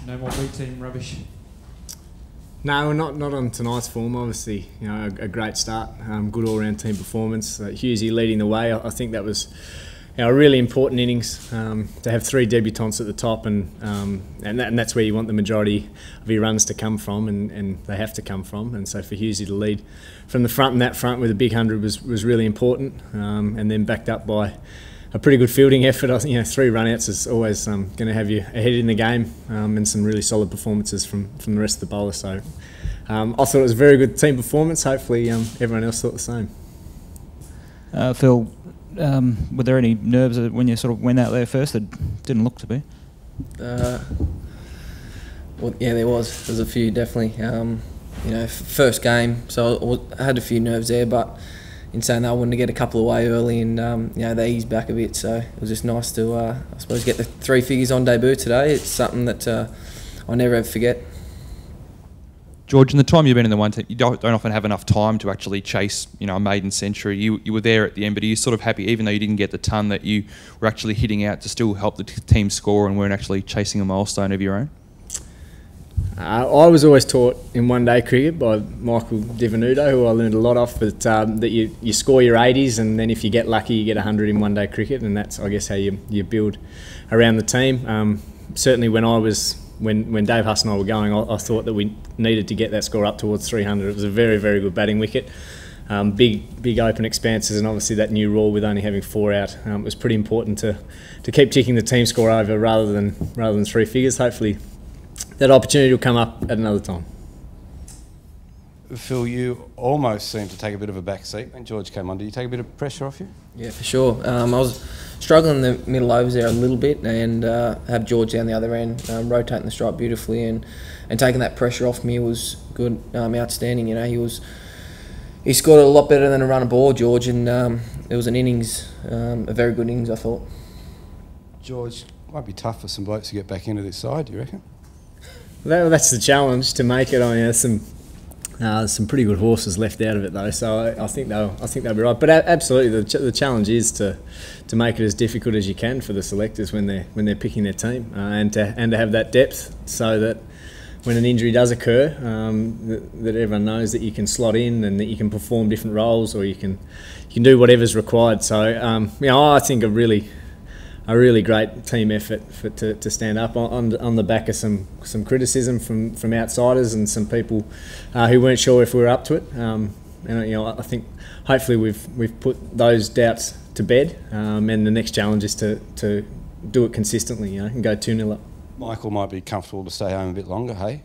No more B team rubbish. No, not on tonight's form. Obviously, you know, a great start, good all-round team performance. Hughesy leading the way. I think that was, you know, a really important innings to have 3 debutants at the top, and that's where you want the majority of your runs to come from, and they have to come from. And so for Hughesy to lead from the front and that front with a big 100 was really important, and then backed up by a pretty good fielding effort. I think, you know, 3 run-outs is always going to have you ahead in the game, and some really solid performances from the rest of the bowlers. So I thought it was a very good team performance. Hopefully everyone else thought the same. Phil, were there any nerves when you sort of went out there first? That didn't look to be. Well, yeah, there was. There's a few, definitely. You know, first game, so I had a few nerves there, but in saying that, I wanted to get a couple away early, and you know, they eased back a bit. So it was just nice to, I suppose, get the 3 figures on debut today. It's something that I'll never ever forget. George, in the time you've been in the one team, you don't often have enough time to actually chase, you know, a maiden century. You were there at the end, but are you sort of happy, even though you didn't get the ton, that you were actually hitting out to still help the team score and weren't actually chasing a milestone of your own? I was always taught in one-day cricket by Michael Divenuto, who I learned a lot off, that you score your 80s, and then if you get lucky, you get 100 in one-day cricket, and that's, I guess, how you build around the team. Certainly when Dave Huss and I were going, I thought that we needed to get that score up towards 300. It was a very, very good batting wicket. Big open expanses, and obviously that new rule with only having 4 out was pretty important to keep ticking the team score over rather than 3 figures. Hopefully that opportunity will come up at another time. Phil, you almost seemed to take a bit of a back seat when George came on. Did you take a bit of pressure off you? Yeah, for sure. I was struggling in the middle overs there a little bit, and have George down the other end, rotating the strike beautifully, and taking that pressure off me was good, outstanding. You know, he scored a lot better than a run of ball, George, and it was an innings, a very good innings, I thought. George, might be tough for some blokes to get back into this side, do you reckon? Well, that's the challenge, to make it. I mean, there's some pretty good horses left out of it though, so I think they'll be right. But absolutely, the challenge is to make it as difficult as you can for the selectors when they're picking their team, and to have that depth, so that when an injury does occur, that everyone knows that you can slot in and that you can perform different roles, or you can do whatever's required. So you know, I think a really great team effort to stand up on the back of some criticism from outsiders and some people who weren't sure if we were up to it. And you know, I think hopefully we've put those doubts to bed, and the next challenge is to do it consistently, you know, and go 2-0 up. Michael might be comfortable to stay home a bit longer, hey?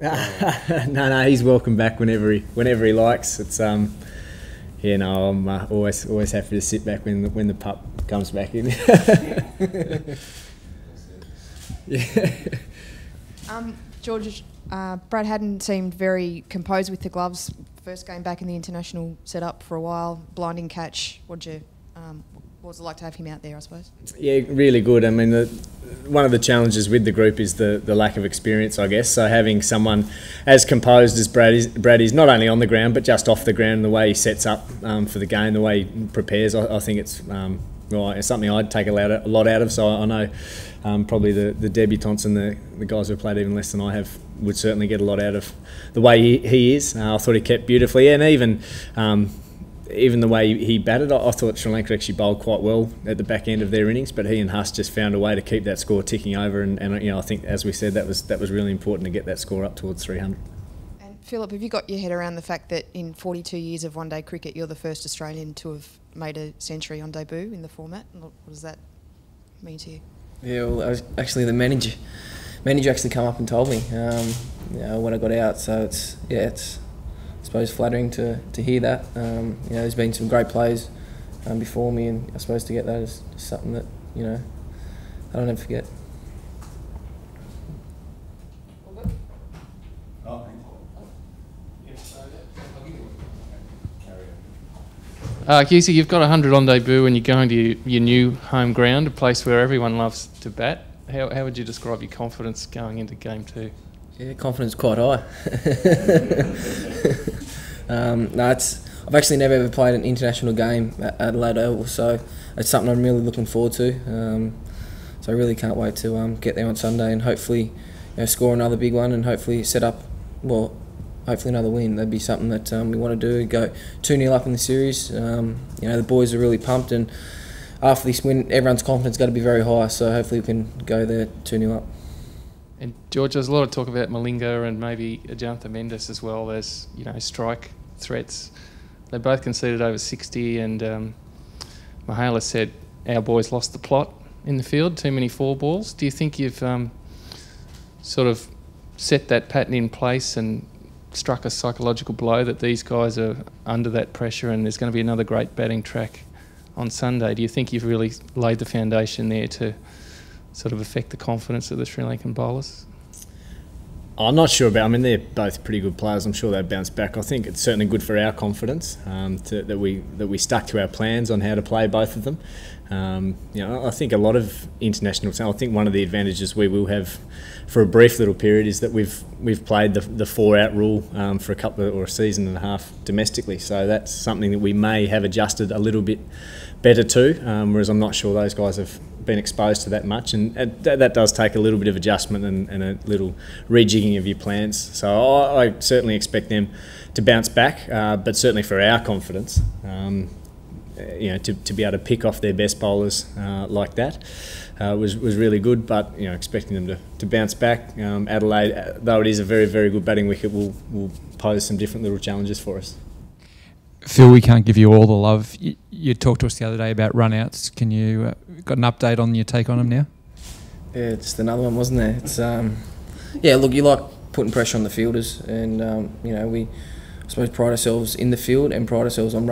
No, he's welcome back whenever he likes. It's yeah, no, I'm always happy to sit back when the pup comes back in. Yeah. George, Brad Haddon seemed very composed with the gloves. First game back in the international setup for a while, blinding catch. What was it like to have him out there, I suppose? Yeah, really good. I mean, one of the challenges with the group is the lack of experience, I guess. So having someone as composed as Brad is not only on the ground but just off the ground, the way he sets up for the game, the way he prepares, I think it's something I'd take a lot out of. So I know probably the debutants and the guys who played even less than I have would certainly get a lot out of the way he is. I thought he kept beautifully, and even the way he batted, I thought Sri Lanka actually bowled quite well at the back end of their innings, but he and Huss just found a way to keep that score ticking over, and you know, I think, as we said, that was really important to get that score up towards 300. And Philip, have you got your head around the fact that in 42 years of one-day cricket, you're the first Australian to have made a century on debut in the format? What does that mean to you? Yeah, well, I was actually the manager actually come up and told me, you know, when I got out. So it's I suppose flattering to hear that. You know, there's been some great players before me, and I suppose to get that is something that, you know, I don't ever forget. Hughesy, you've got 100 on debut and you're going to your new home ground, a place where everyone loves to bat. How would you describe your confidence going into game 2? Yeah, confidence quite high. I've actually never ever played an international game at Adelaide Oval, so it's something I'm really looking forward to. So I really can't wait to get there on Sunday and hopefully, score another big one and hopefully set up, well, hopefully another win. That'd be something that we want to do. Go 2-0 up in the series. The boys are really pumped, and after this win, everyone's confidence got to be very high. So hopefully we can go there 2-0 up. And George, there's a lot of talk about Malinga and maybe Ajantha Mendes as well. There's strike threats. They both conceded over 60, and Mahala said our boys lost the plot in the field. Too many 4 balls. Do you think you've sort of set that pattern in place and struck a psychological blow that these guys are under that pressure, and there's going to be another great batting track on Sunday? Do you think you've really laid the foundation there to sort of affect the confidence of the Sri Lankan bowlers? I'm not sure about. I mean, they're both pretty good players. I'm sure they'll bounce back. I think it's certainly good for our confidence that we stuck to our plans on how to play both of them. I think a lot of international. I think one of the advantages we will have for a brief little period is that we've played the 4-out rule for a season and a half domestically. So that's something that we may have adjusted a little bit better to. Whereas I'm not sure those guys have been exposed to that much, and that does take a little bit of adjustment and a little rejigging of your plans. So I certainly expect them to bounce back, but certainly for our confidence, to be able to pick off their best bowlers like that was really good. But expecting them to bounce back, Adelaide, though it is a very, very good batting wicket, will pose some different little challenges for us. Phil, we can't give you all the love. You talked to us the other day about run-outs. Can you got an update on your take on them now? Yeah, just another one, wasn't there? It's look, you like putting pressure on the fielders, and we I suppose pride ourselves in the field and pride ourselves on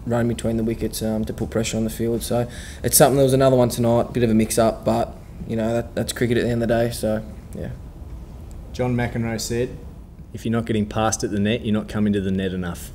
running between the wickets to put pressure on the field. So it's something. There was another one tonight, bit of a mix-up, but that's cricket at the end of the day. So yeah. John McEnroe said, "If you're not getting past at the net, you're not coming to the net enough."